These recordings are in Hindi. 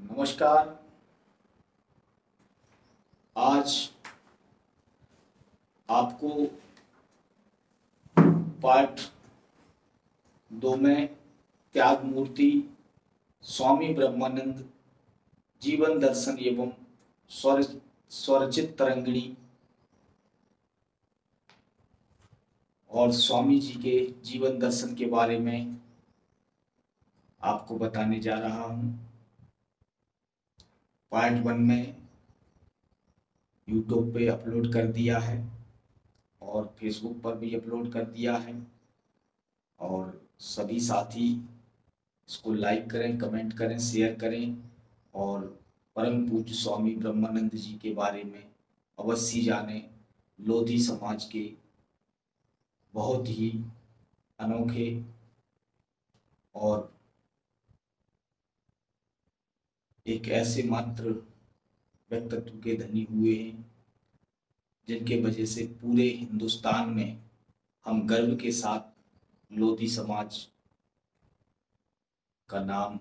नमस्कार। आज आपको पाठ 2 में त्याग मूर्ति स्वामी ब्रह्मानंद जीवन दर्शन एवं स्वरचित तरंगिणी और स्वामी जी के जीवन दर्शन के बारे में आपको बताने जा रहा हूं। पार्ट 1 में यूट्यूब पे अपलोड कर दिया है और फेसबुक पर भी अपलोड कर दिया है और सभी साथी इसको लाइक करें, कमेंट करें, शेयर करें और परम पूज्य स्वामी ब्रह्मानंद जी के बारे में अवश्य जानें। लोधी समाज के बहुत ही अनोखे और एक ऐसे मात्र व्यक्तित्व के धनी हुए हैं जिनके वजह से पूरे हिंदुस्तान में हम गर्व के साथ लोधी समाज का नाम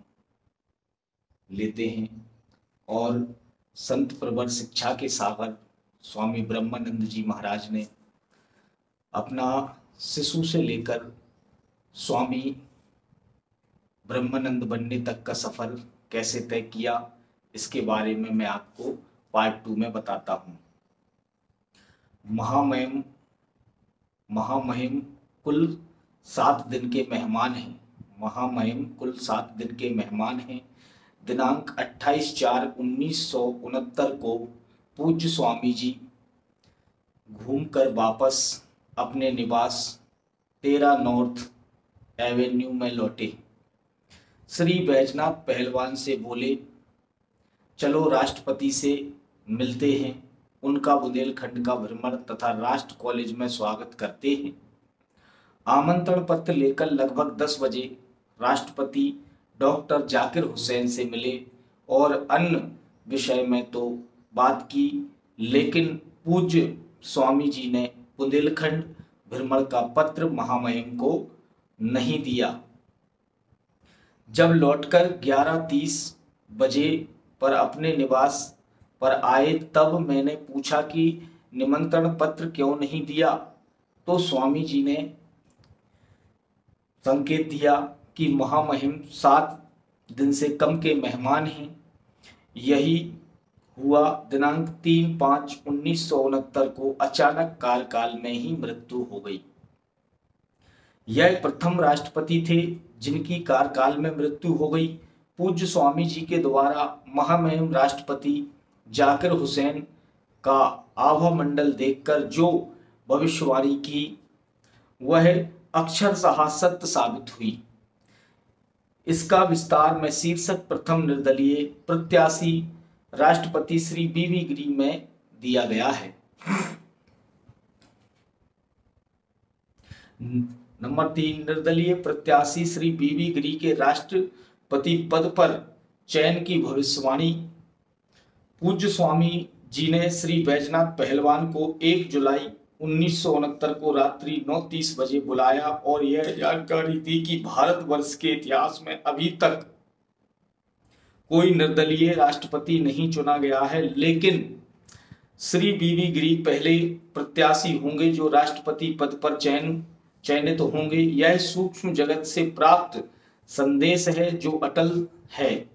लेते हैं। और संत प्रवर शिक्षा के सागर स्वामी ब्रह्मानंद जी महाराज ने अपना शिशु से लेकर स्वामी ब्रह्मानंद बनने तक का सफर कैसे तय किया, इसके बारे में मैं आपको पार्ट 2 में बताता हूँ। महामहिम कुल 7 दिन के मेहमान हैं। महामहिम कुल 7 दिन के मेहमान हैं। दिनांक 28/4/1969 को पूज्य स्वामी जी घूमकर वापस अपने निवास 13 नॉर्थ एवेन्यू में लौटे। श्री बैजनाथ पहलवान से बोले, चलो राष्ट्रपति से मिलते हैं, उनका बुंदेलखंड का भ्रमण तथा राष्ट्र कॉलेज में स्वागत करते हैं। आमंत्रण पत्र लेकर लगभग 10 बजे राष्ट्रपति डॉक्टर जाकिर हुसैन से मिले और अन्य विषय में तो बात की, लेकिन पूज्य स्वामी जी ने बुंदेलखंड भ्रमण का पत्र महामहिम को नहीं दिया। जब लौटकर 11:30 बजे पर अपने निवास पर आए तब मैंने पूछा कि निमंत्रण पत्र क्यों नहीं दिया, तो स्वामी जी ने संकेत दिया कि महामहिम 7 दिन से कम के मेहमान हैं। यही हुआ। दिनांक 3/5/1969 को अचानक कार्यकाल में ही मृत्यु हो गई। यह प्रथम राष्ट्रपति थे जिनकी कार्यकाल में मृत्यु हो गई। पूज्य स्वामी जी के द्वारा महामहिम राष्ट्रपति जाकिर हुसैन का आभामंडल देखकर जो भविष्यवाणी की वह अक्षरशः सत्य साबित हुई। इसका विस्तार में शीर्षक प्रथम निर्दलीय प्रत्याशी राष्ट्रपति श्री बीवी गिरी में दिया गया है। नंबर 3, निर्दलीय प्रत्याशी श्री बीवी गिरी के राष्ट्रपति पद पर चयन की भविष्यवाणी। पूज्य स्वामी जी ने श्री बैजनाथ पहलवान को 1 जुलाई 1969 को रात्रि 9:30 बजे बुलाया और यह जानकारी दी कि भारतवर्ष के इतिहास में अभी तक कोई निर्दलीय राष्ट्रपति नहीं चुना गया है, लेकिन श्री बीवी गिरी पहले प्रत्याशी होंगे जो राष्ट्रपति पद पर चयनित होंगे। यह सूक्ष्म जगत से प्राप्त संदेश है जो अटल है।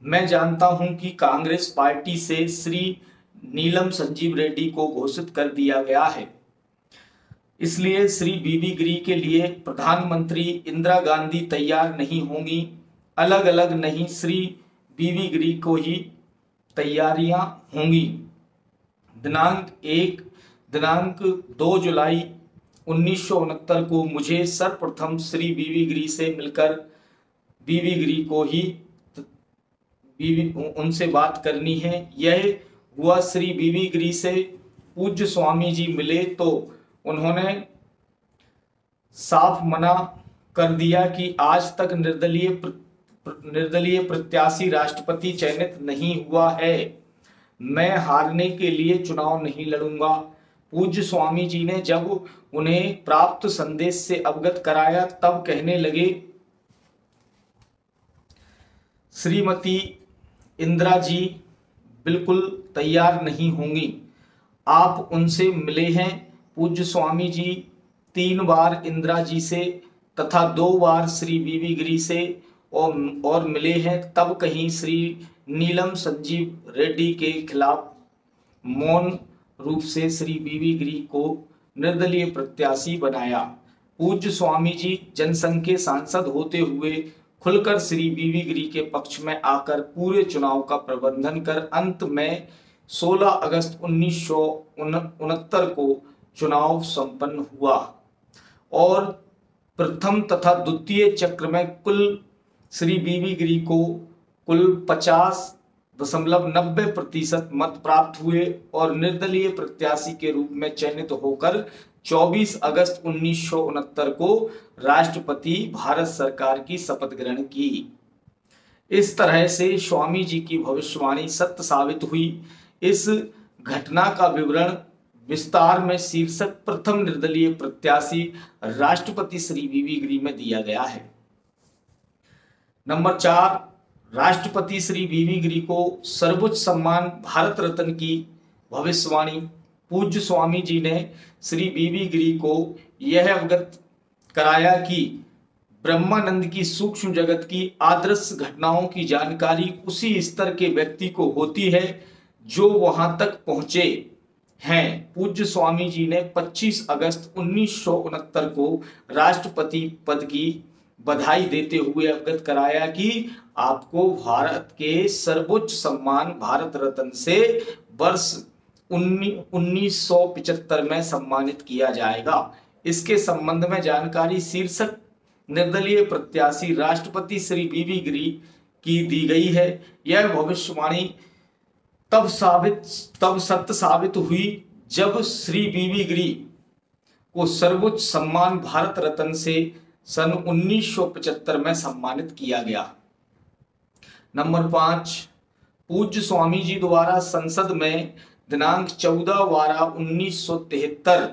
मैं जानता हूं कि कांग्रेस पार्टी से श्री नीलम संजीव रेड्डी को घोषित कर दिया गया है, इसलिए श्री बीबी गिरी के लिए प्रधानमंत्री इंदिरा गांधी तैयार नहीं होंगी। अलग अलग नहीं, श्री बीबी गिरी को ही तैयारियां होंगी। दिनांक 2 जुलाई 1969 को मुझे सर्वप्रथम श्री बीवी गिरी से मिलकर बीवी गिरी को ही उनसे बात करनी है। यह हुआ। श्री बीवी गिरी से पूज्य स्वामी जी मिले तो उन्होंने साफ मना कर दिया कि आज तक निर्दलीय प्रत्याशी राष्ट्रपति चयनित नहीं हुआ है। मैं हारने के लिए चुनाव नहीं लड़ूंगा। पूज्य स्वामी जी ने जब उन्हें प्राप्त संदेश से अवगत कराया तब कहने लगे, श्रीमती इंदिरा जी बिल्कुल तैयार नहीं होंगी। आप उनसे मिले हैं। पूज्य स्वामी जी 3 बार इंदिरा जी से तथा 2 बार श्री बीबी गिरी से और मिले हैं। तब कहीं श्री नीलम संजीव रेड्डी के खिलाफ मौन रूप से श्री बीबी गिरी को निर्दलीय प्रत्याशी बनाया। पूज्य स्वामी जी जनसंघ के सांसद होते हुए खुलकर श्री बीबी गिरी के पक्ष में आकर पूरे चुनाव का प्रबंधन कर अंत में 16 अगस्त 1969 को चुनाव संपन्न हुआ और प्रथम तथा द्वितीय चक्र में कुल श्री बीबी गिरी को कुल 50.90% मत प्राप्त हुए और निर्दलीय प्रत्याशी के रूप में चयनित होकर 24 अगस्त 1969 को राष्ट्रपति भारत सरकार की शपथ ग्रहण की। इस तरह से स्वामी जी की भविष्यवाणी सत्य साबित हुई। इस घटना का विवरण विस्तार में शीर्षक प्रथम निर्दलीय प्रत्याशी राष्ट्रपति श्री बीबी गिरी में दिया गया है। नंबर 4, राष्ट्रपति श्री बीबी गिरी को सर्वोच्च सम्मान भारत रत्न की भविष्यवाणी। पूज्य स्वामी जी ने श्री बीबी गिरी को यह अवगत कराया कि ब्रह्मानंद की सूक्ष्म जगत की आदर्श घटनाओं की जानकारी उसी स्तर के व्यक्ति को होती है जो वहां तक पहुंचे हैं। पूज्य स्वामी जी ने 25 अगस्त 1969 को राष्ट्रपति पद की बधाई देते हुए अवगत कराया कि आपको भारत के सर्वोच्च सम्मान भारत रत्न से वर्ष 1975 में सम्मानित किया जाएगा। इसके संबंध में जानकारी शीर्षक निर्दलीय प्रत्याशी राष्ट्रपति श्री बीबी गिरी की दी गई है। यह भविष्यवाणी तब सत्य साबित हुई जब श्री बीबी गिरी को सर्वोच्च सम्मान भारत रत्न से सन 1975 में सम्मानित किया गया। नंबर 5, पूज्य स्वामी जी द्वारा संसद में दिनांक 14/12/1973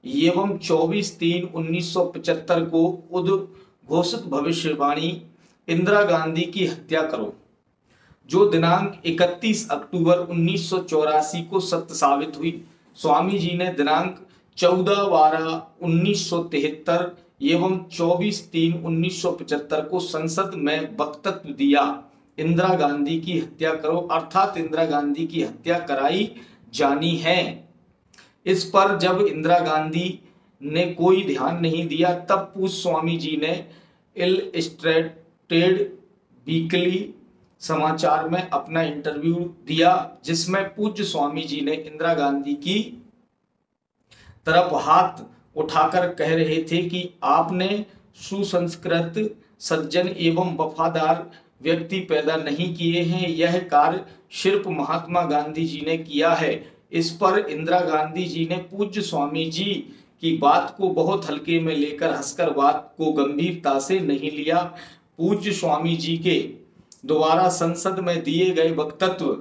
एवं 24/3/1975 को उद्घोषित भविष्यवाणी इंदिरा गांधी की हत्या करो, जो दिनांक 31 अक्टूबर 1984 को सत्य साबित हुई। स्वामी जी ने दिनांक 14/12/1973 एवं 24/3/1975 को संसद में वक्तव्य दिया। इंदिरा गांधी की हत्या करो अर्थात इंदिरा गांधी की हत्या कराई जानी है। इस पर जब इंदिरा गांधी ने कोई ध्यान नहीं दिया तब पूज्य स्वामी जी ने इलस्ट्रेटेड वीकली समाचार में अपना इंटरव्यू दिया, जिसमें पूज्य स्वामी जी ने इंदिरा गांधी की तरफ हाथ उठाकर कह रहे थे कि आपने सुसंस्कृत, सज्जन एवं वफादार व्यक्ति पैदा नहीं किए हैं, यह कार्य सिर्फ महात्मा गांधी जी ने किया है। इस पर इंदिरा गांधी जी ने पूज्य स्वामी जी की बात को बहुत हल्के में लेकर हंसकर बात को गंभीरता से नहीं लिया। पूज्य स्वामी जी के द्वारा संसद में दिए गए वक्तव्य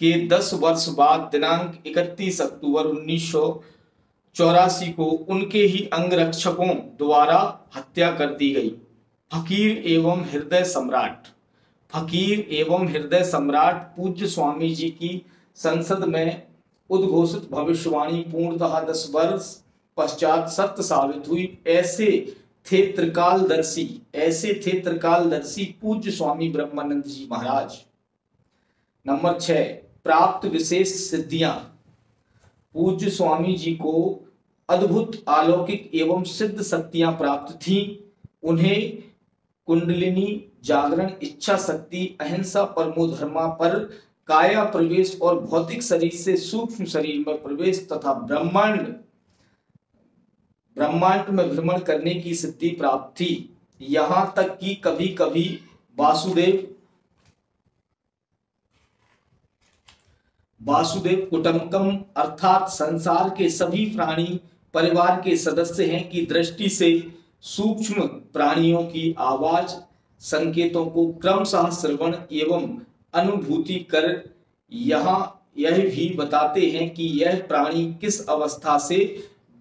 के 10 वर्ष बाद दिनांक 31 अक्टूबर 1984 को उनके ही अंगरक्षकों द्वारा हत्या कर दी गई। फकीर एवं हृदय सम्राट पूज्य स्वामी जी की संसद में उद्घोषित भविष्यवाणी पूर्णतः 10 वर्ष पश्चात सत्य साबित हुई। ऐसे थे त्रिकालदर्शी पूज्य स्वामी ब्रह्मानंद जी महाराज। नंबर 6, प्राप्त विशेष सिद्धियां। पूज्य स्वामी जी को अद्भुत अलौकिक एवं सिद्ध शक्तियां प्राप्त थीं। उन्हें कुंडलिनी, जागरण, इच्छा शक्ति, अहिंसा, परमो धर्मा पर काया प्रवेश और भौतिक शरीर से सूक्ष्म शरीर में प्रवेश तथा ब्रह्मांड में भ्रमण करने की सिद्धि प्राप्त थी। यहां तक कि कभी कभी वासुदेव कुटुंबकम अर्थात संसार के सभी प्राणी परिवार के सदस्य हैं की दृष्टि से सूक्ष्म प्राणियों की आवाज संकेतों को क्रमशः श्रवण एवं अनुभूति कर यह भी बताते हैं कि यह प्राणी किस अवस्था से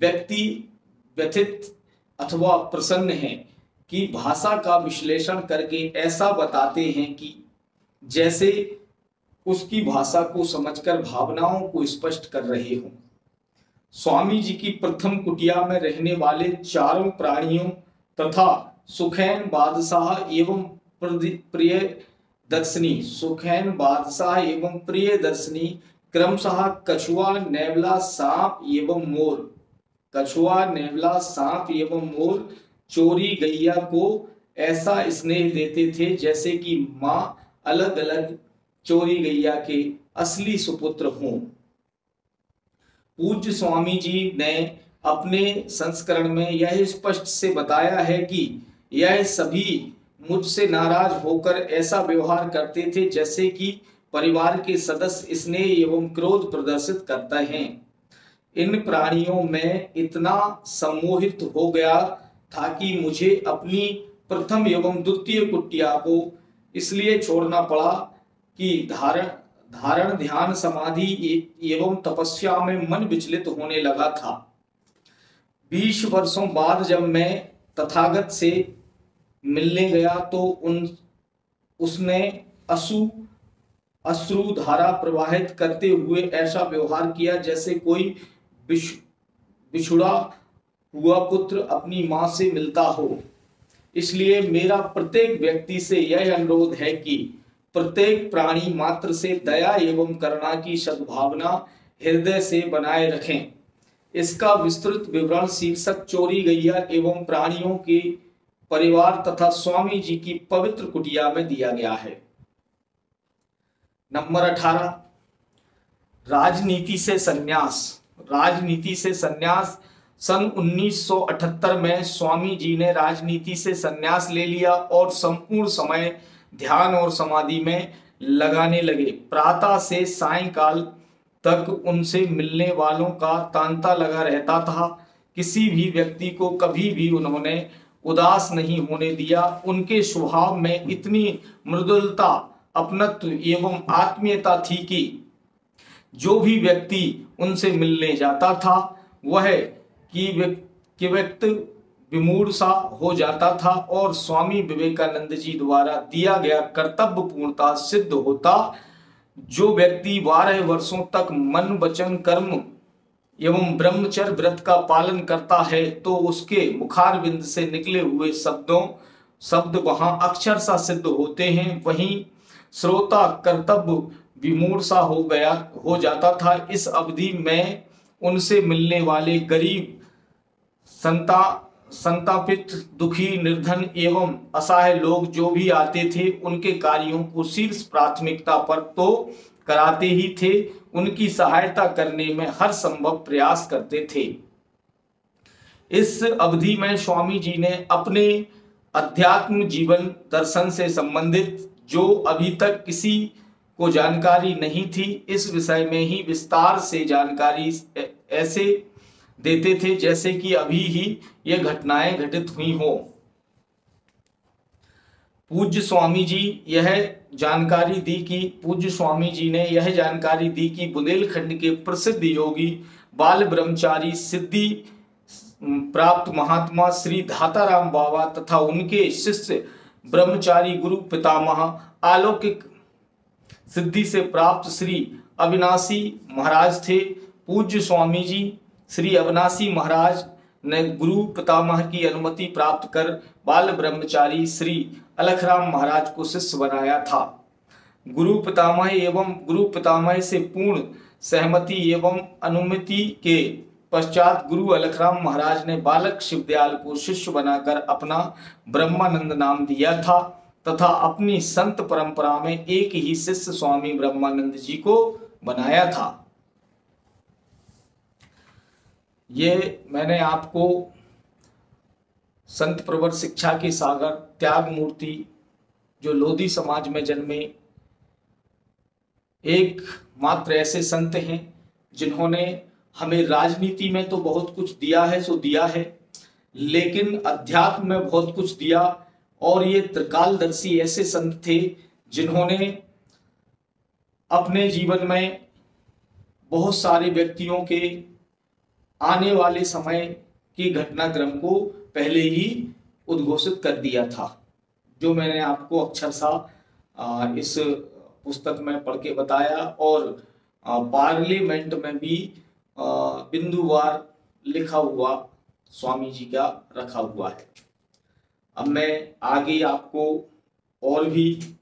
व्यथित अथवा प्रसन्न है कि भाषा का विश्लेषण करके ऐसा बताते हैं कि जैसे उसकी भाषा को समझकर भावनाओं को स्पष्ट कर रहे हो। स्वामी जी की प्रथम कुटिया में रहने वाले चारों प्राणियों तथा सुखैन बादशाह एवं प्रिय दर्शनी क्रमशः कछुआ, नेवला, सांप एवं मोर चोरी गैया को ऐसा स्नेह देते थे जैसे कि माँ अलग अलग चोरी गैया के असली सुपुत्र हों। पूज्य स्वामी जी ने अपने संस्करण में यह स्पष्ट से बताया है कि यह सभी मुझसे नाराज होकर ऐसा व्यवहार करते थे जैसे कि परिवार के सदस्य स्नेह एवं क्रोध प्रदर्शित करते हैं। इन प्राणियों में इतना सम्मोहित हो गया था कि मुझे अपनी प्रथम एवं द्वितीय कुटिया को इसलिए छोड़ना पड़ा कि धारण ध्यान समाधि एवं तपस्या में मन विचलित होने लगा था। 20 वर्षों बाद जब मैं तथागत से मिलने गया तो उसने अश्रु धारा प्रवाहित करते हुए ऐसा व्यवहार किया जैसे कोई बिछुड़ा हुआ पुत्र अपनी मां से मिलता हो। इसलिए मेरा प्रत्येक व्यक्ति से यह अनुरोध है कि प्रत्येक प्राणी मात्र से दया एवं करुणा की सद्भावना हृदय से बनाए रखें। इसका विस्तृत विवरण शीर्षक चोरी गैया एवं प्राणियों के परिवार तथा स्वामी जी की पवित्र कुटिया में दिया गया है। नंबर 18, राजनीति से संन्यास। सन 1978 में स्वामी जी ने राजनीति से संन्यास ले लिया और संपूर्ण समय ध्यान और समाधि में लगाने लगे। प्रातः से सायंकाल तक उनसे मिलने वालों का तांता लगा रहता था। किसी भी व्यक्ति को कभी भी उन्होंने उदास नहीं होने दिया। उनके स्वभाव में इतनी मृदुलता, अपनत्व एवं आत्मीयता थी कि जो भी व्यक्ति उनसे मिलने जाता था वह कि व्यक्ति विमूढ़ सा हो जाता था और स्वामी विवेकानंद जी द्वारा दिया गया कर्तव्य पूर्णता सिद्ध होता। जो व्यक्ति 12 वर्षों तक मन वचन कर्म एवं ब्रह्मचर्य व्रत का पालन करता है तो उसके मुखारविंद से निकले हुए शब्द वहां अक्षर सा सिद्ध होते हैं। वहीं श्रोता कर्तव्य विमूढ़ सा हो जाता था। इस अवधि में उनसे मिलने वाले गरीब, संतापित, दुखी, निर्धन एवं असहाय लोग जो भी आते थे उनके कार्यों को शीर्ष प्राथमिकता पर तो कराते ही थे, उनकी सहायता करने में हर संभव प्रयास करते थे। इस अवधि में स्वामी जी ने अपने अध्यात्म जीवन दर्शन से संबंधित जो अभी तक किसी को जानकारी नहीं थी, इस विषय में ही विस्तार से जानकारी ऐसे देते थे जैसे कि अभी ही ये घटनाएं घटित हुई हो। पूज्य स्वामी जी ने यह जानकारी दी कि बुंदेलखंड के प्रसिद्ध योगी बाल ब्रह्मचारी सिद्धि प्राप्त महात्मा श्री धाताराम बाबा तथा उनके शिष्य ब्रह्मचारी गुरु पितामह अलौकिक सिद्धि से प्राप्त श्री अविनाशी महाराज थे। पूज्य स्वामी जी श्री अविनाशी महाराज ने गुरु पितामह की अनुमति प्राप्त कर बाल ब्रह्मचारी श्री अलखराम महाराज को शिष्य बनाया था। गुरु पितामह से पूर्ण सहमति एवं अनुमति के पश्चात गुरु अलखराम महाराज ने बालक शिवदयाल को शिष्य बनाकर अपना ब्रह्मानंद नाम दिया था तथा अपनी संत परंपरा में एक ही शिष्य स्वामी ब्रह्मानंद जी को बनाया था। ये मैंने आपको संत प्रवर शिक्षा के सागर त्याग मूर्ति जो लोधी समाज में जन्मे एक मात्र ऐसे संत हैं जिन्होंने हमें राजनीति में तो बहुत कुछ दिया है सो दिया है, लेकिन अध्यात्म में बहुत कुछ दिया। और ये त्रिकालदर्शी ऐसे संत थे जिन्होंने अपने जीवन में बहुत सारे व्यक्तियों के आने वाले समय के घटनाक्रम को पहले ही उद्घोषित कर दिया था, जो मैंने आपको अक्षरशः इस पुस्तक में पढ़ के बताया, और पार्लियामेंट में भी बिंदुवार लिखा हुआ स्वामी जी का रखा हुआ है। अब मैं आगे आपको और भी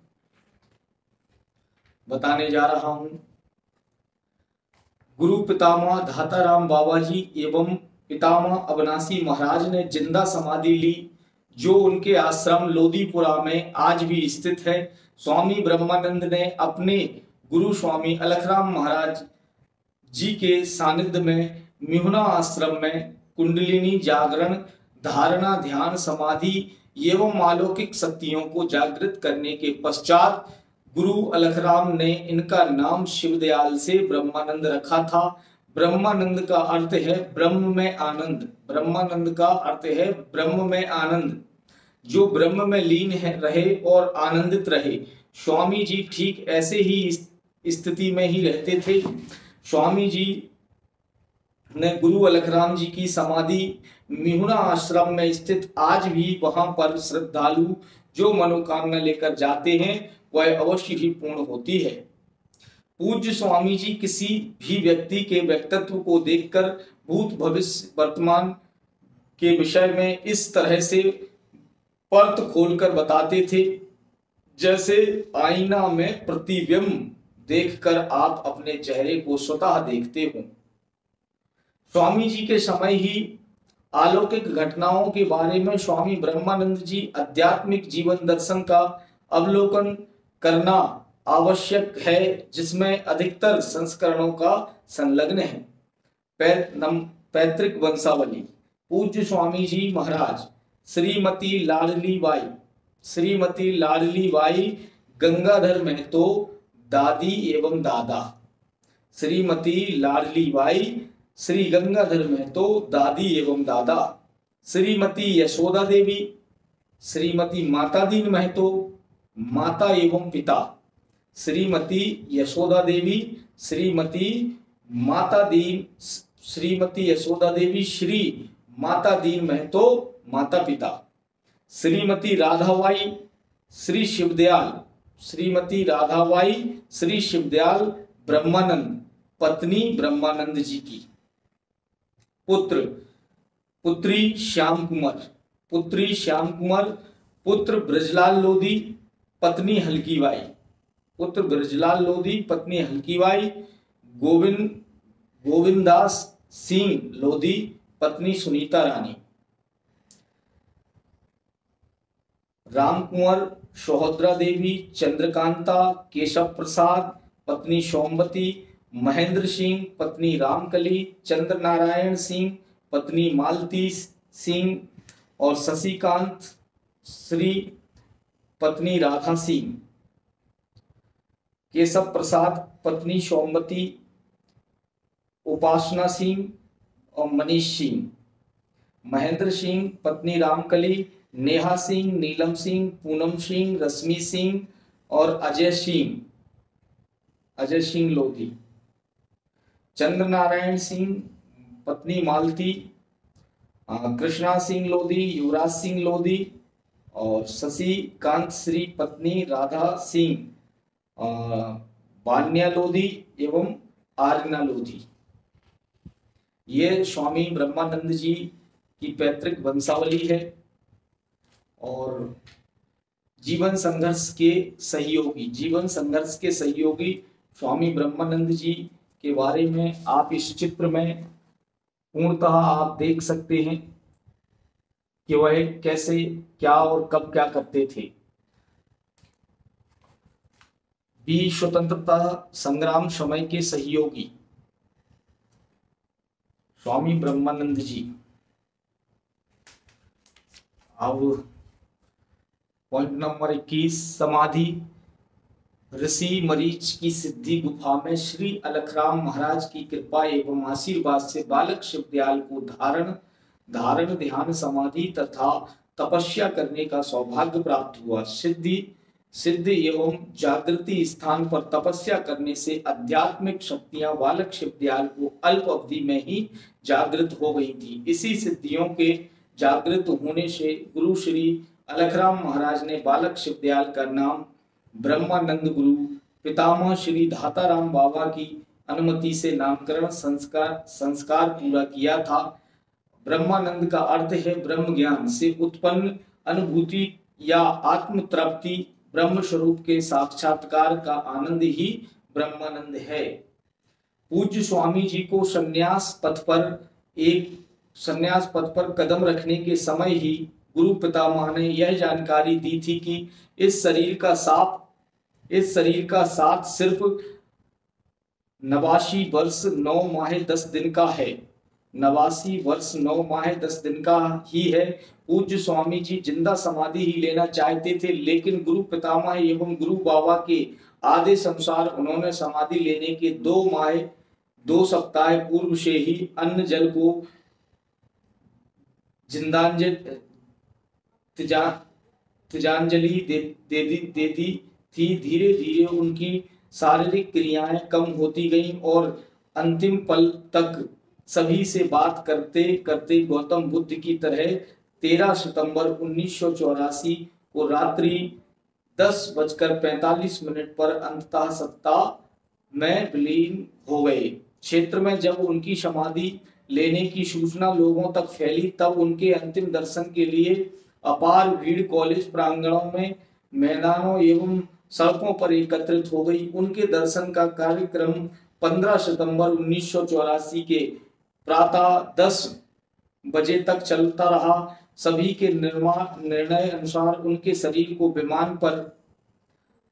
बताने जा रहा हूं। गुरु पितामह धाताराम बाबा जी एवं पितामह अविनाशी महाराज ने जिंदा समाधि ली, जो उनके आश्रम लोदीपुरा में आज भी स्थित है। स्वामी ब्रह्मानंद ने अपने गुरु स्वामी अलखराम महाराज जी के सानिध्य में मिहुना आश्रम में कुंडलिनी जागरण, धारणा, ध्यान, समाधि एवं अलौकिक शक्तियों को जागृत करने के पश्चात गुरु अलखराम ने इनका नाम शिवदयाल से ब्रह्मानंद रखा था। ब्रह्मानंद का अर्थ है ब्रह्म में आनंद। ब्रह्मानंद का अर्थ है ब्रह्म में आनंद, जो ब्रह्म में लीन है रहे और आनंदित रहे। स्वामी जी ठीक ऐसे ही स्थिति में ही रहते थे। स्वामी जी ने गुरु अलखराम जी की समाधि मिहुना आश्रम में स्थित आज भी वहां पर श्रद्धालु जो मनोकामना लेकर जाते हैं वह अवश्य ही पूर्ण होती है। पूज्य स्वामी जी किसी भी व्यक्ति के व्यक्तित्व को देखकर भूत भविष्य वर्तमान के विषय में इस तरह से पर्त खोलकर बताते थे, जैसे आईना में प्रतिबिंब देखकर आप अपने चेहरे को स्वतः देखते हो। स्वामी जी के समय ही अलौकिक घटनाओं के बारे में स्वामी ब्रह्मानंद जी आध्यात्मिक जीवन दर्शन का अवलोकन करना आवश्यक है, जिसमें अधिकतर संस्करणों का संलग्न है। पैतृक वंशावली। पूज्य स्वामी जी महाराज श्रीमती लाडली बाई गंगाधर महतो दादी एवं दादा। श्रीमती लाडली बाई श्री गंगाधर महतो दादी एवं दादा। श्रीमती यशोदा देवी श्रीमती माता दीन महतो माता एवं पिता। श्रीमती यशोदा देवी श्रीमती यशोदा देवी श्री माता दीन महतो माता पिता। श्रीमती राधाबाई श्री शिवदयाल श्रीमती राधाबाई श्री शिवदयाल ब्रह्मानंद पत्नी ब्रह्मानंद जी की। पुत्री श्याम कुमार पुत्र ब्रजलाल लोधी पत्नी हल्कीबाई। पुत्र ब्रजलाल लोधी पत्नी हल्कीबाई। गोविंदास सिंह लोधी पत्नी सुनीता रानी। राम कुंवर सोहद्रा देवी चंद्रकांता केशव प्रसाद पत्नी सोमवती। महेंद्र सिंह पत्नी रामकली। चंद्र नारायण सिंह पत्नी मालती सिंह और शशिकांत श्री पत्नी राधा सिंह। केशव प्रसाद पत्नी सोमवती। उपासना सिंह और मनीष सिंह। महेंद्र सिंह पत्नी रामकली। नेहा सिंह, नीलम सिंह, पूनम सिंह, रश्मि सिंह और अजय सिंह लोधी। चंद्र नारायण सिंह पत्नी मालती। कृष्णा सिंह लोधी, युवराज सिंह लोधी और शशिकांत श्री पत्नी राधा सिंह, बान्या लोधी एवं आर्यना लोधी। ये स्वामी ब्रह्मानंद जी की पैतृक वंशावली है। और जीवन संघर्ष के सहयोगी स्वामी ब्रह्मानंद जी के बारे में आप इस चित्र में पूर्णतः आप देख सकते हैं कि वह कैसे, क्या और कब क्या करते थे। भी स्वतंत्रता संग्राम समय के सहयोगी स्वामी ब्रह्मानंद जी। अब पॉइंट नंबर 21, समाधि। ऋषि मरीच की सिद्धि गुफा में श्री अलखराम महाराज की कृपा एवं आशीर्वाद से बालक शिवदयाल को धारण, ध्यान, समाधि तथा तपस्या करने का सौभाग्य प्राप्त हुआ। सिद्ध एवं जागृति स्थान पर तपस्या करने से आध्यात्मिक शक्तियां बालक शिवदयाल को अल्प अवधि में ही जागृत हो गई थी। इसी सिद्धियों के जागृत होने से गुरु श्री अलखराम महाराज ने बालक शिवदयाल का नाम ब्रह्मानंद गुरु पितामह श्री धाताराम बाबा की अनुमति से नामकरण संस्कार पूरा किया था। ब्रह्मानंद का अर्थ है ब्रह्म ज्ञान से उत्पन्न अनुभूति या आत्म तृप्ति। ब्रह्म स्वरूप के साक्षात्कार का आनंद ही ब्रह्मानंद है। पूज्य स्वामी जी को संन्यास पथ पर कदम रखने के समय ही गुरु पितामह ने यह जानकारी दी थी कि इस शरीर का साथ सिर्फ 89 वर्ष 9 माह 10 दिन का है। 89 वर्ष 9 माह 10 दिन का ही है। पूज्य स्वामी जी जिंदा समाधि ही लेना चाहते थे, लेकिन गुरु पितामह एवं गुरु बाबा के आदेश अनुसार उन्होंने समाधि लेने के 2 सप्ताह पूर्व से ही अन्न जल को तिजांजलि दे दी थी। धीरे धीरे उनकी शारीरिक क्रियाएं कम होती गईं और अंतिम पल तक सभी से बात करते करते गौतम बुद्ध की तरह 13 सितंबर 1984 को रात्रि 10:45 पर अंततः सत्ता में विलीन हो गए। क्षेत्र में जब उनकी समाधि लेने की सूचना लोगों तक फैली, तब उनके अंतिम दर्शन के लिए अपार भीड़ कॉलेज प्रांगणों में, मैदानों एवं सड़कों पर एकत्रित हो गई। उनके दर्शन का कार्यक्रम 15 सितंबर 1984 के प्रातः 10 बजे तक चलता रहा। सभी के निर्णय अनुसार उनके शरीर को विमान पर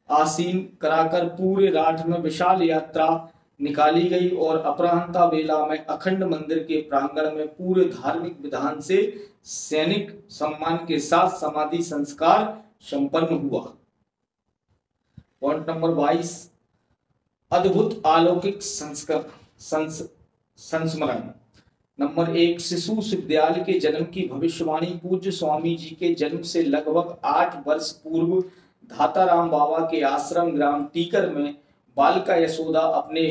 आसीन कराकर पूरे राठ में विशाल यात्रा निकाली गई और अपराह्न वेला में अखंड मंदिर के प्रांगण में पूरे धार्मिक विधान से सैनिक सम्मान के साथ समाधि संस्कार संपन्न हुआ। पॉइंट नंबर 22, अद्भुत अलौकिक संस्मरण। नंबर 1, शिशु विद्यालय के जन्म की भविष्यवाणी। पूज्य स्वामी जी के जन्म से लगभग 8 वर्ष पूर्व धाताराम बाबा के आश्रम ग्राम टीकर में बालिका यशोदा अपने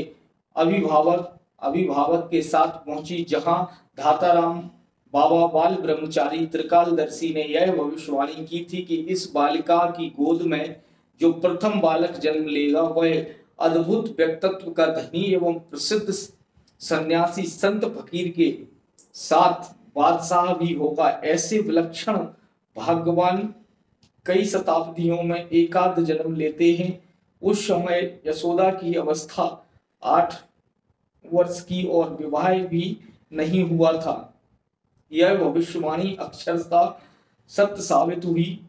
अभिभावक के साथ पहुंची, जहां धाताराम बाबा बाल ब्रह्मचारी त्रिकालदर्शी ने यह भविष्यवाणी की थी कि इस बालिका की गोद में जो प्रथम बालक जन्म लेगा वह अद्भुत व्यक्तित्व का धनी एवं प्रसिद्ध सन्यासी संत फकीर के साथ बादशाह भी होगा। ऐसे विलक्षण भाग्यवान कई शताब्दियों में एकाध जन्म लेते हैं। उस समय यशोदा की अवस्था 8 वर्ष की और विवाह भी नहीं हुआ था। यह भविष्यवाणी अक्षरशः सत्य साबित हुई।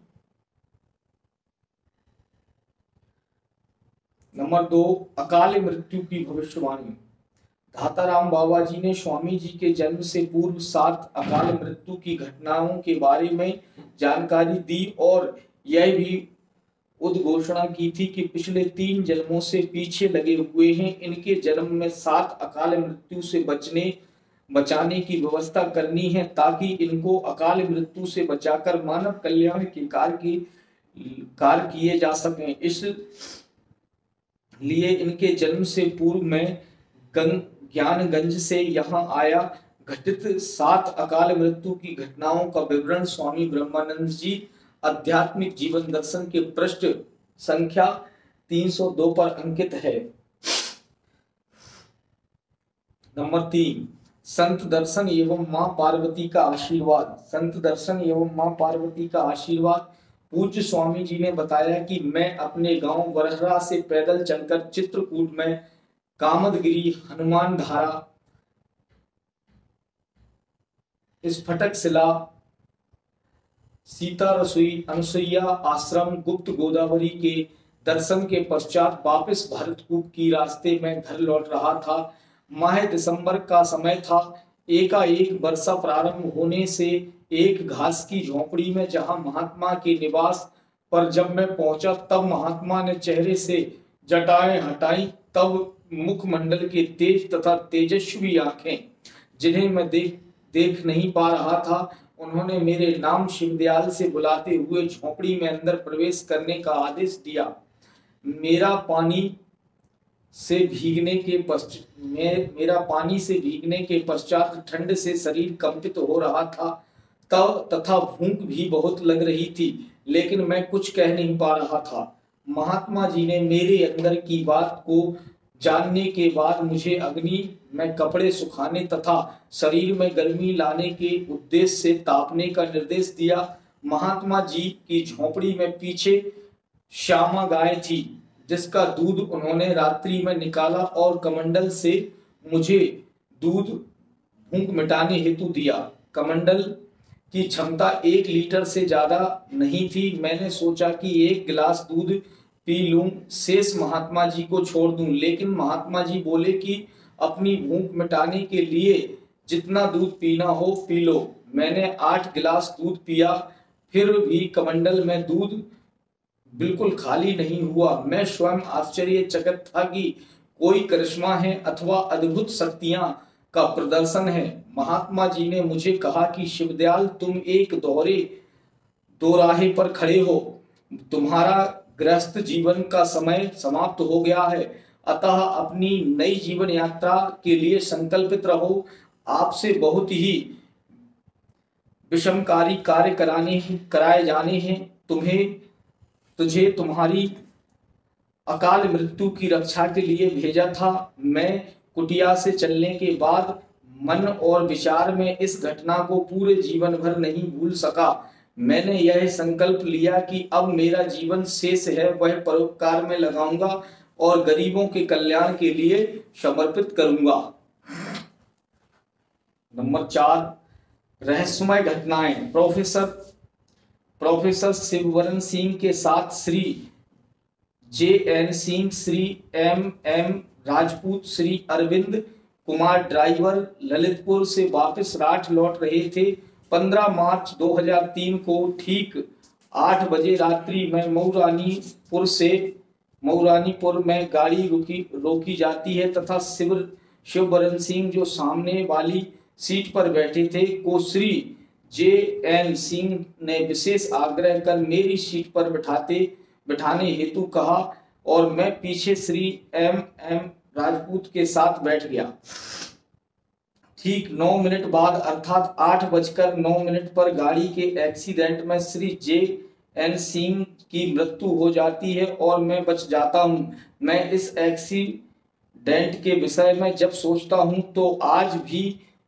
नंबर 2, अकाल मृत्यु की भविष्यवाणी। धाताराम बाबा जी ने स्वामी जी के जन्म से पूर्व 7 अकाल मृत्यु की घटनाओं के बारे में जानकारी दी और यह भी उद्घोषणा की थी कि पिछले 3 जन्मों से पीछे लगे हुए हैं। इनके जन्म में 7 अकाल मृत्यु से बचाने की व्यवस्था करनी है, ताकि इनको अकाल मृत्यु से बचाकर मानव कल्याण के कार्य किए जा सकें। इसलिए इनके जन्म से पूर्व में ज्ञानगंज से यहाँ आया घटित 7 अकाल मृत्यु की घटनाओं का विवरण स्वामी ब्रह्मानंद जी आध्यात्मिक जीवन दर्शन के पृष्ठ संख्या 302 पर अंकित है। नंबर 3, संत दर्शन एवं मां पार्वती का आशीर्वाद। संत दर्शन एवं मां पार्वती का आशीर्वाद। पूज्य स्वामी जी ने बताया कि मैं अपने गांव बरहरा से पैदल चलकर चित्रकूट में कामदगिरी, हनुमान धारा, स्फटक शिला, सीता रसोई, अनुसुईया आश्रम, गुप्त गोदावरी के दर्शन के पश्चात वापस भरतकूप की रास्ते में घर लौट रहा था। माह दिसंबर का समय था। एकाएक वर्षा प्रारंभ होने से एक घास की झोपड़ी में जहां महात्मा के निवास पर जब मैं पहुंचा, तब महात्मा ने चेहरे से जटाएं हटाई। तब मुखमंडल के तेज तथा तेजस्वी आंखें, जिन्हें मैं देख नहीं पा रहा था, उन्होंने मेरे नाम शिवदयाल से बुलाते हुए झोपड़ी में अंदर प्रवेश करने का आदेश दिया। मेरा पानी से भीगने के पश्चात ठंड से शरीर कंपित हो रहा था तथा भूख भी बहुत लग रही थी, लेकिन मैं कुछ कह नहीं पा रहा था। महात्मा जी ने मेरे अंदर की बात को जानने के बाद मुझे अग्नि में कपड़े सुखाने तथा शरीर में गर्मी लाने के उद्देश्य से तापने का निर्देश दिया। महात्मा जी की झोपड़ी में पीछे श्यामा गाय थी, जिसका दूध उन्होंने रात्रि में निकाला और कमंडल से मुझे दूध भूख मिटाने हेतु दिया। कमंडल की क्षमता 1 लीटर से ज्यादा नहीं थी। मैंने सोचा कि 1 गिलास दूध पी लूं, शेष महात्मा जी को छोड़ दूं, लेकिन महात्मा जी बोले कि अपनी भूख मिटाने के लिए जितना दूध पीना हो पी लो। मैंने 8 गिलास दूध पिया, फिर भी कमंडल में दूध बिल्कुल खाली नहीं हुआ। मैं स्वयं आश्चर्यचकित था कि कोई करिश्मा है अथवा अद्भुत शक्तियां का प्रदर्शन है। महात्मा जी ने मुझे कहा कि शिवदयाल, तुम एक दोराहे पर खड़े हो, तुम्हारा गृहस्थ जीवन का समय समाप्त हो गया है, अतः अपनी नई जीवन यात्रा के लिए संकल्पित रहो। आपसे बहुत ही विषमकारी कार्य कराए जाने हैं। तुझे तुम्हारी अकाल मृत्यु की रक्षा के लिए भेजा था। मैं कुटिया से चलने के बाद मन और विचार में इस घटना को पूरे जीवन भर नहीं भूल सका। मैंने यह संकल्प लिया कि अब मेरा जीवन शेष है वह परोपकार में लगाऊंगा और गरीबों के कल्याण के लिए समर्पित करूंगा। नंबर 4, रहस्यमय घटनाएं। प्रोफेसर शिववरण सिंह के साथ Shri JN Singh, Shri MM Rajput, Shri Arvind Kumar driver Lalitpur से वापस राठ लौट रहे थे। 15 मार्च 2003 को ठीक 8 बजे रात्रि में मऊरानीपुर में गाड़ी रोकी जाती है तथा शिववरण सिंह जो सामने वाली सीट पर बैठे थे को श्री JN सिंह ने विशेष आग्रह कर मेरी सीट पर बिठाने हेतु कहा और मैं पीछे श्री MM राजपूत के साथ बैठ गया। ठीक 9 मिनट बाद अर्थात 8:09 पर गाड़ी के एक्सीडेंट में श्री JN सिंह की मृत्यु हो जाती है और मैं बच जाता हूं। मैं इस एक्सीडेंट के विषय में जब सोचता हूं तो आज भी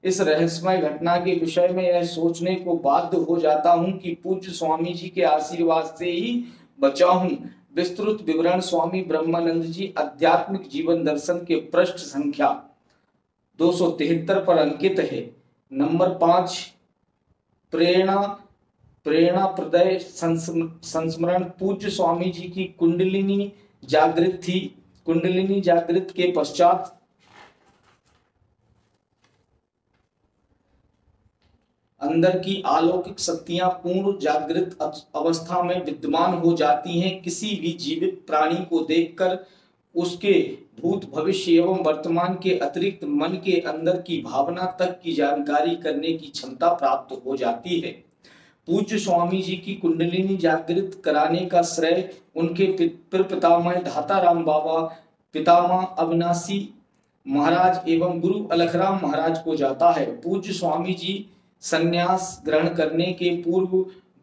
इस रहस्यमय घटना के विषय में यह सोचने को बाध्य हो जाता हूं कि पूज्य स्वामी जी के आशीर्वाद से ही बचा हूं। विस्तृत विवरण स्वामी ब्रह्मानंद जी आध्यात्मिक जीवन दर्शन के पृष्ठ संख्या 273 पर अंकित है। नंबर 5, प्रेरणा प्रदय संस्मरण। पूज्य स्वामी जी की कुंडलिनी जागृत थी। कुंडलिनी जागृत के पश्चात अंदर की अलौकिक शक्तियां पूर्ण जागृत अवस्था में विद्यमान हो जाती हैं। किसी भी जीवित प्राणी को देखकर उसके भूत भविष्य एवं वर्तमान के अतिरिक्त मन के अंदर की भावना तक की जानकारी करने की क्षमता प्राप्त हो जाती है। पूज्य स्वामी जी की कुंडलिनी जागृत कराने का श्रेय उनके पितामह धाताराम बाबा, पितामह अविनाशी महाराज एवं गुरु अलखराम महाराज को जाता है। पूज्य स्वामी जी संन्यास ग्रहण करने के पूर्व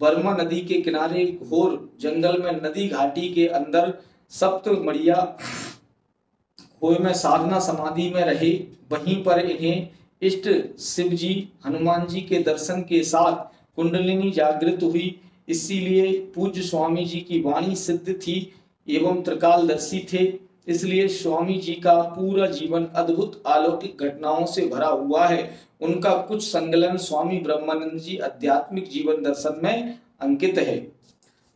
बर्मा नदी के किनारे घोर जंगल में नदी घाटी के अंदर सप्तमढ़िया खोए में साधना समाधि में रहे। वहीं पर इन्हें इष्ट शिव जी, हनुमान जी के दर्शन के साथ कुंडलिनी जागृत हुई। इसीलिए पूज्य स्वामी जी की वाणी सिद्ध थी एवं त्रिकालदर्शी थे। इसलिए स्वामी जी का पूरा जीवन अद्भुत अलौकिक घटनाओं से भरा हुआ है। उनका कुछ संकलन स्वामी ब्रह्मानंद जी आध्यात्मिक जीवन दर्शन में अंकित है।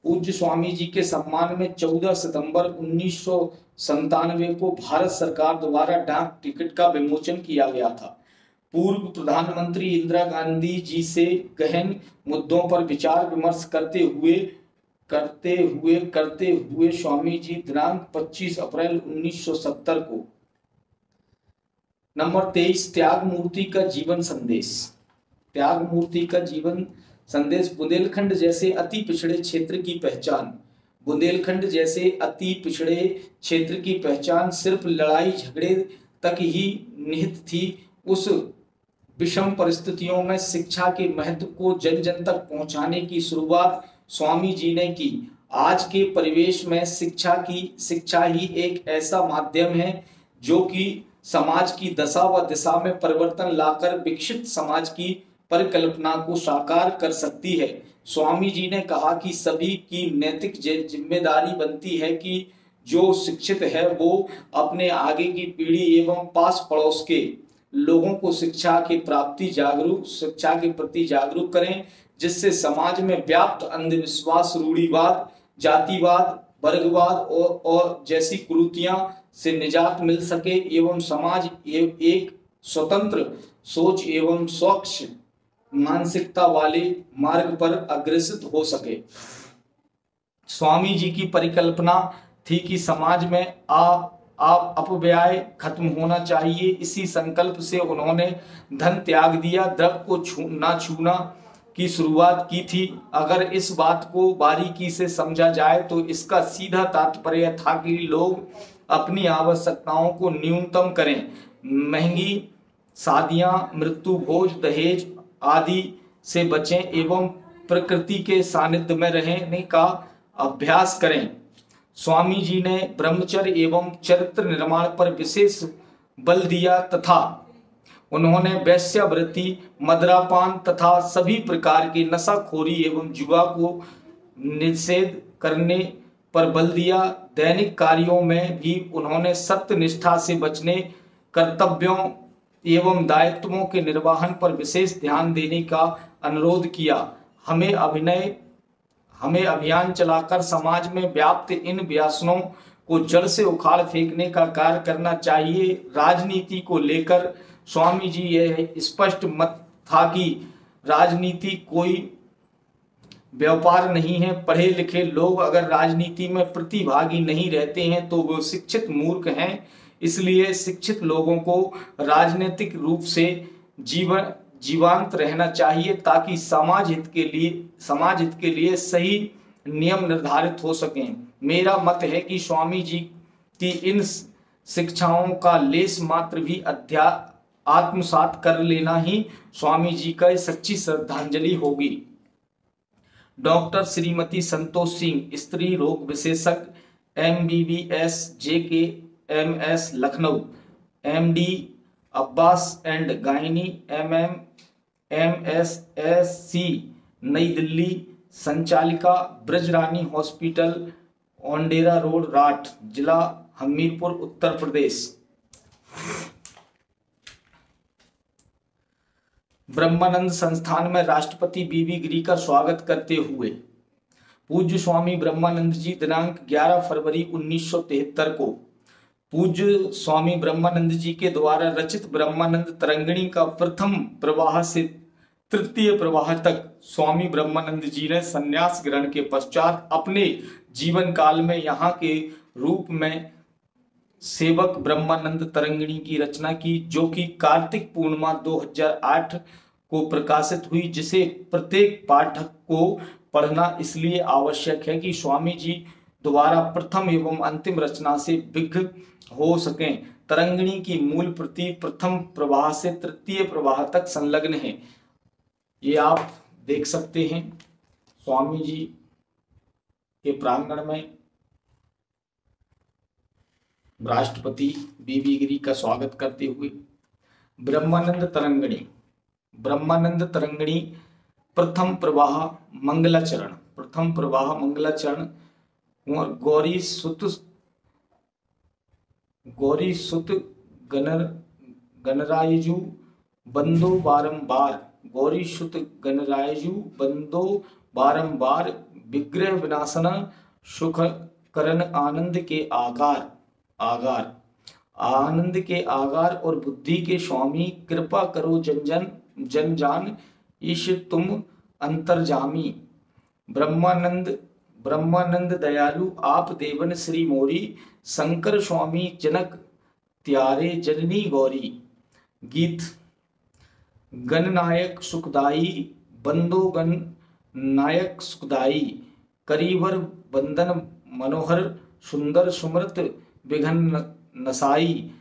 पूज्य स्वामी जी के सम्मान में 14 सितंबर 1997 को भारत सरकार द्वारा डाक टिकट का विमोचन किया गया था। पूर्व प्रधानमंत्री इंदिरा गांधी जी से गहन मुद्दों पर विचार विमर्श करते हुए स्वामी जी दिनांक 25 अप्रैल 1970 को। नंबर 23, त्याग मूर्ति का जीवन संदेश। त्याग मूर्ति का जीवन संदेश। बुंदेलखंड जैसे अति पिछड़े क्षेत्र की पहचान। बुंदेलखंड जैसे अति पिछड़े क्षेत्र की पहचान सिर्फ लड़ाई झगड़े तक ही निहित थी। उस विषम परिस्थितियों में शिक्षा के महत्व को जन जन तक पहुंचाने की शुरुआत स्वामी जी ने की। आज के परिवेश में शिक्षा ही एक ऐसा माध्यम है जो कि समाज की दशा व दिशा में परिवर्तन लाकर विकसित समाज की परिकल्पना को साकार कर सकती है। स्वामी जी ने कहा कि सभी की नैतिक जिम्मेदारी बनती है कि जो शिक्षित है वो अपने आगे की पीढ़ी एवं पास पड़ोस के लोगों को शिक्षा के प्रति जागरूक करें, जिससे समाज में व्याप्त अंधविश्वास, रूढ़िवाद, जातिवाद, वर्गवाद और जैसी कुरीतियां से निजात मिल सके एवं समाज एक स्वतंत्र सोच एवं स्वच्छ मानसिकता वाले मार्ग पर अग्रसर हो सके। स्वामी जी की परिकल्पना थी कि समाज में अपव्यय खत्म होना चाहिए। इसी संकल्प से उन्होंने धन त्याग दिया, द्रव्य को छूना की शुरुआत की थी। अगर इस बात को बारीकी से समझा जाए तो इसका सीधा तात्पर्य था कि लोग अपनी आवश्यकताओं को न्यूनतम करें, महंगी शादियां, मृत्यु भोज, दहेज आदि से बचें एवं प्रकृति के सानिध्य में रहने का अभ्यास करें। स्वामी जी ने ब्रह्मचर्य एवं चरित्र निर्माण पर विशेष बल दिया तथा उन्होंने वेश्यावृत्ति, मदिरापान तथा सभी प्रकार की नशाखोरी एवं जुआ को निषेध करने पर बल दिया। दैनिक कार्यों में भी उन्होंने सत्य निष्ठा से बचने, कर्तव्यों एवं दायित्वों के निर्वहन पर विशेष ध्यान देने का अनुरोध किया। हमें अभियान चलाकर समाज में व्याप्त इन व्यसनों को जड़ से उखाड़ फेंकने का कार्य करना चाहिए। राजनीति को लेकर स्वामी जी यह स्पष्ट मत था कि राजनीति कोई व्यापार नहीं है। पढ़े लिखे लोग अगर राजनीति में प्रतिभागी नहीं रहते हैं तो वो शिक्षित मूर्ख हैं। इसलिए शिक्षित लोगों को राजनीतिक रूप से जीवांत रहना चाहिए ताकि समाज हित के लिए सही नियम निर्धारित हो सकें। मेरा मत है कि स्वामी जी की इन शिक्षाओं का लेस मात्र भी आत्मसात कर लेना ही स्वामी जी का सच्ची श्रद्धांजलि होगी। डॉक्टर श्रीमती संतोष सिंह, स्त्री रोग विशेषज्ञ, MBBS, JKMS Lucknow, MD Abbas and gynae, MSSC नई दिल्ली, संचालिका ब्रजरानी हॉस्पिटल, ओंडेरा रोड, राठ, जिला हमीरपुर, उत्तर प्रदेश। ब्रह्मानंद संस्थान में राष्ट्रपति बीबी गिरी का स्वागत करते हुए पूज्य स्वामी ब्रह्मानंद जी दिनांक 11 फरवरी 1973 को पूज्य स्वामी ब्रह्मानंद जी के द्वारा रचित ब्रह्मानंद तरंगिणी का प्रथम प्रवाह से तृतीय प्रवाह तक स्वामी ब्रह्मानंद जी ने संन्यास ग्रहण के पश्चात अपने जीवन काल में यहाँ के रूप में सेवक ब्रह्मानंद तरंगिणी की रचना की, जो कि कार्तिक पूर्णिमा 2008 को प्रकाशित हुई, जिसे प्रत्येक पाठक को पढ़ना इसलिए आवश्यक है कि स्वामी जी द्वारा प्रथम एवं अंतिम रचना से विघ्न हो सकें। तरंगिणी की मूल प्रति प्रथम प्रवाह से तृतीय प्रवाह तक संलग्न है। ये आप देख सकते हैं स्वामी जी के प्रांगण में राष्ट्रपति बीबी गिरी का स्वागत करते हुए ब्रह्मानंद तरंगिणी प्रथम प्रवाह मंगलाचरण और गौरी सुत गणरायजु बंदो बारंबार विग्रह विनाशना सुख करण आनंद के आगार और बुद्धि के स्वामी, कृपा करो जन जान ईश तुम अंतर्जामी। ब्रह्मानंद दयालु आप देवन श्री मोरी, शंकर स्वामी जनक त्यारे जननी गौरी। गीत गणनायक सुखदाई बंदो गण नायक सुखदाई, करीवर बंदन मनोहर सुंदर सुमृत विघन नसाई।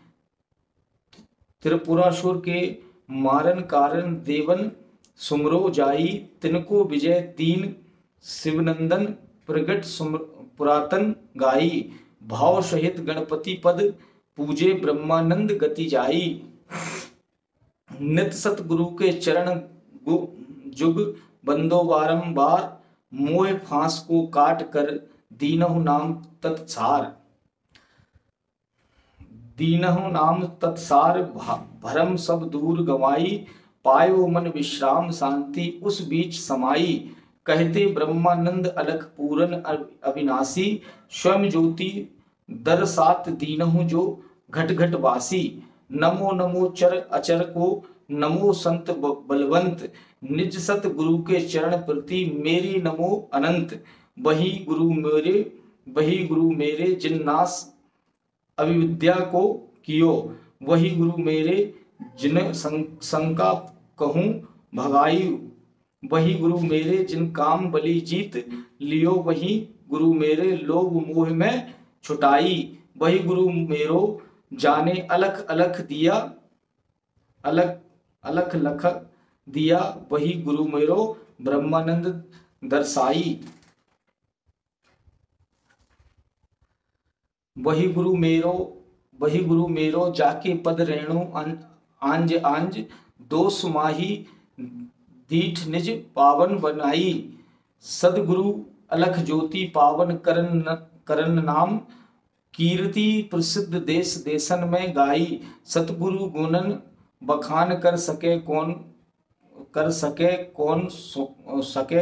त्रिपुरासुर के मारन कारण देवन सुमरो जाई, तिनको विजय दीन शिवनंदन प्रगट पुरातन गाई, भाव सहित गणपति पद पूजे ब्रह्मानंद गति जाई। नित सतगुरु के चरण जुग बंदो बारंबार, मोह फांस को काट कर दीनहु नाम तत्सार। दीनहु नाम तत्सार, भरम सब दूर गवाई, पायो मन विश्राम शांति उस बीच समाई। कहते ब्रह्मानंद अलख पूरन अविनाशी, स्वयं ज्योति दरसात दीनहु जो घट घट वासी। नमो नमो चर अचर को, नमो संत बलवंत, निज सत गुरु के चरण प्रति मेरी नमो अनंत। वही गुरु मेरे जिन नास अविद्या को कियो, वही गुरु मेरे जिन शंका कहूं भगाई। वही गुरु मेरे जिन काम बलि जीत लियो, वही गुरु मेरे लोभ मोह में छुटाई। वही गुरु मेरो जाने अलख अलख दिया, अलख लख दिया, वही गुरु मेरो ब्रह्मानंद दर्शाई। वही गुरु मेरो जाके पद रेणु आंज आंज, दोष माही दीठ निज पावन बनाई। सदगुरु अलख ज्योति पावन करन नाम, कीर्ति प्रसिद्ध देश देशन में गाई। सतगुरु गुणन बखान कर सके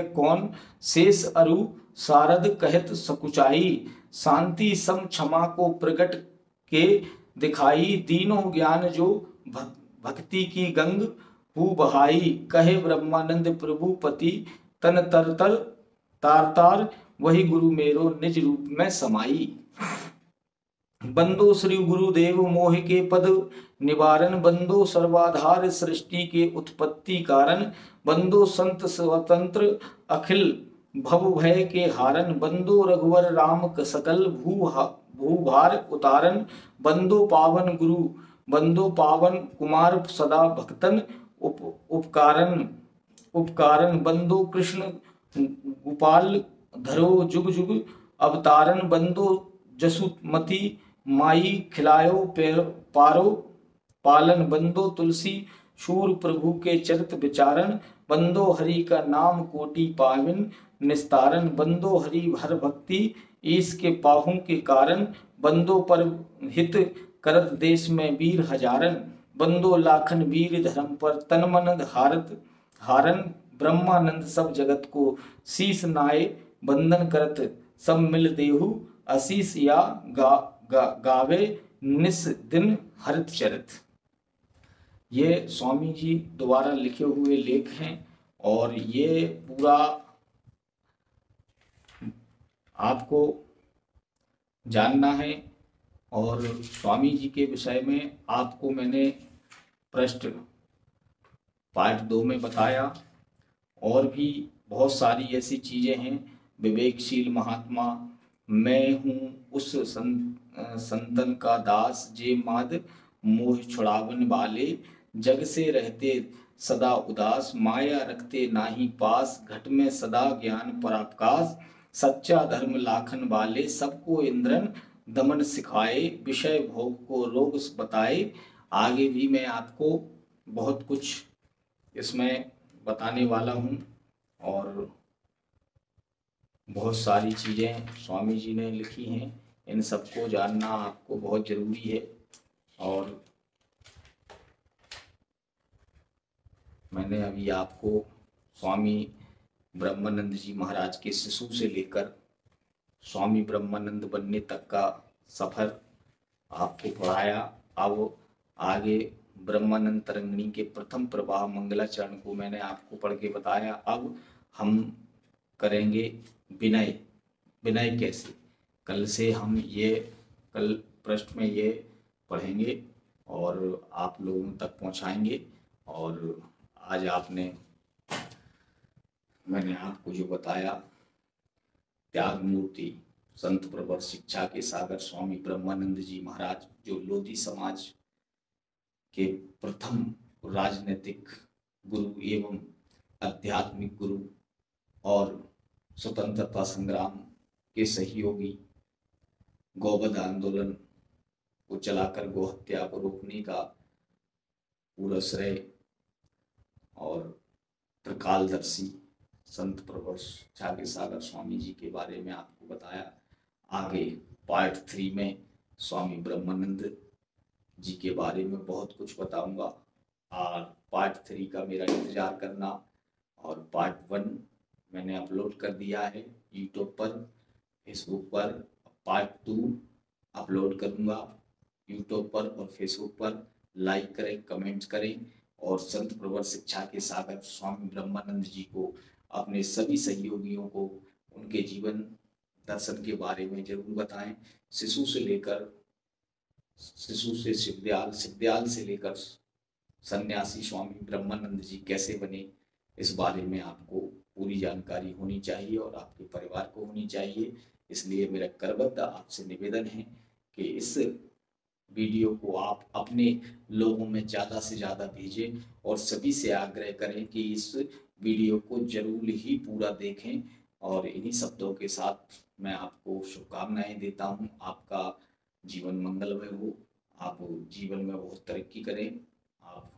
कौन, शेष अरु शारद कहत सकुचाई। शांति सम क्षमा को प्रगट के दिखाई, दीनों ज्ञान जो भक्ति की गंग हु बहाई। कहे ब्रह्मानंद प्रभु पति तन तर तर तार तार, वही गुरु मेरो निज रूप में समाई। बंदो श्री गुरुदेव मोह के पद निवारण, बंदो सर्वाधार सृष्टि के उत्पत्ति कारण। बंदो संत स्वतंत्र अखिल भव भय के हारन, बंदो रघुवर राम सकल भूभार उतारन। बंदो पावन गुरु बंदो पावन कुमार सदा भक्तन उपकारन। बंदो कृष्ण गोपाल धरो जुग जुग अवतारन। बंदो जसुमती माई खिलायो पारो पालन। बंदो तुलसी शूर प्रभु के चरित विचारन। बंदो हरि का नाम कोटि पाविन निस्तारन। बंदो हरि हर भक्ति ईश के पाहु के कारण। बंदो पर हित करत देश में वीर हजारन। बंदो लाखन वीर धर्म पर तन मन हारन। ब्रह्मानंद सब जगत को शीस नाय बंदन करत, सब मिल देहु आशीष या गावे निस दिन हरित चरित। ये स्वामी जी द्वारा लिखे हुए लेख हैं और ये पूरा आपको जानना है। और स्वामी जी के विषय में आपको मैंने पृष्ठ पार्ट 2 में बताया। और भी बहुत सारी ऐसी चीजें हैं। विवेकशील महात्मा मैं हूँ उस संतन का दास, जे माद मोह छुड़ावन वाले। जग से रहते सदा उदास, माया रखते नाही पास। घट में सदा ज्ञान पराकाश, सच्चा धर्म लाखन वाले। सबको इंद्रन दमन सिखाए, विषय भोग को रोग बताए। आगे भी मैं आपको बहुत कुछ इसमें बताने वाला हूँ और बहुत सारी चीज़ें स्वामी जी ने लिखी हैं। इन सबको जानना आपको बहुत ज़रूरी है। और मैंने अभी आपको स्वामी ब्रह्मानंद जी महाराज के शिशु से लेकर स्वामी ब्रह्मानंद बनने तक का सफ़र आपको पढ़ाया। अब आगे ब्रह्मानंद तरंगिणी के प्रथम प्रवाह मंगलाचरण को मैंने आपको पढ़ के बताया। अब हम करेंगे विनय। विनय कैसे, कल से हम ये कल पृष्ठ में ये पढ़ेंगे और आप लोगों तक पहुंचाएंगे। और आज मैंने आपको जो बताया, त्याग मूर्ति संत प्रवर शिक्षा के सागर स्वामी ब्रह्मानंद जी महाराज, जो लोधी समाज के प्रथम राजनीतिक गुरु एवं आध्यात्मिक गुरु और स्वतंत्रता संग्राम के सहयोगी, गौवध आंदोलन को चलाकर गौहत्या को रोकने का पूरा श्रेय और त्रिकालदर्शी संत प्रवर छागेसागर स्वामी जी के बारे में आपको बताया। आगे पार्ट 3 में स्वामी ब्रह्मानंद जी के बारे में बहुत कुछ बताऊंगा और पार्ट 3 का मेरा इंतजार करना। और पार्ट 1 मैंने अपलोड कर दिया है यूट्यूब पर, फेसबुक पर। पार्ट 2 अपलोड करूंगा यूट्यूब पर और फेसबुक पर। लाइक करें, कमेंट करें और संत प्रवर शिक्षा के सागर स्वामी ब्रह्मानंद जी को, अपने सभी सहयोगियों को उनके जीवन दर्शन के बारे में जरूर बताएं। शिशु से शिवदयाल, शिवदयाल से लेकर सन्यासी स्वामी ब्रह्मानंद जी कैसे बने, इस बारे में आपको पूरी जानकारी होनी चाहिए और आपके परिवार को होनी चाहिए। इसलिए मेरा करबद्ध आपसे निवेदन है कि इस वीडियो को आप अपने लोगों में ज़्यादा से ज़्यादा भेजें और सभी से आग्रह करें कि इस वीडियो को जरूर ही पूरा देखें। और इन्हीं शब्दों के साथ मैं आपको शुभकामनाएं देता हूं। आपका जीवन मंगलमय हो, आप जीवन में बहुत तरक्की करें, आप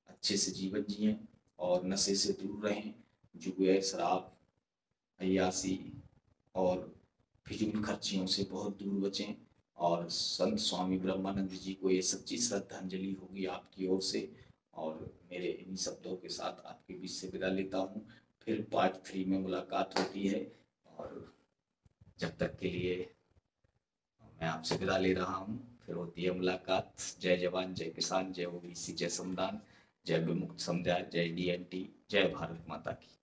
अच्छे से जीवन जिएं और नशे से दूर रहें, जुए, शराब, अय्यासी और फिजूल खर्चियों से बहुत दूर बचें। और संत स्वामी ब्रह्मानंद जी को ये सच्ची श्रद्धांजलि होगी आपकी ओर से। और मेरे इन शब्दों के साथ आपके बीच से विदा लेता हूँ। फिर पार्ट 3 में मुलाकात होती है और जब तक के लिए मैं आपसे विदा ले रहा हूँ। फिर होती है मुलाकात। जय जवान, जय किसान, जय ओबीसी, जय संविधान, जय विमुक्त समुदाय, जय DNT, जय भारत माता की।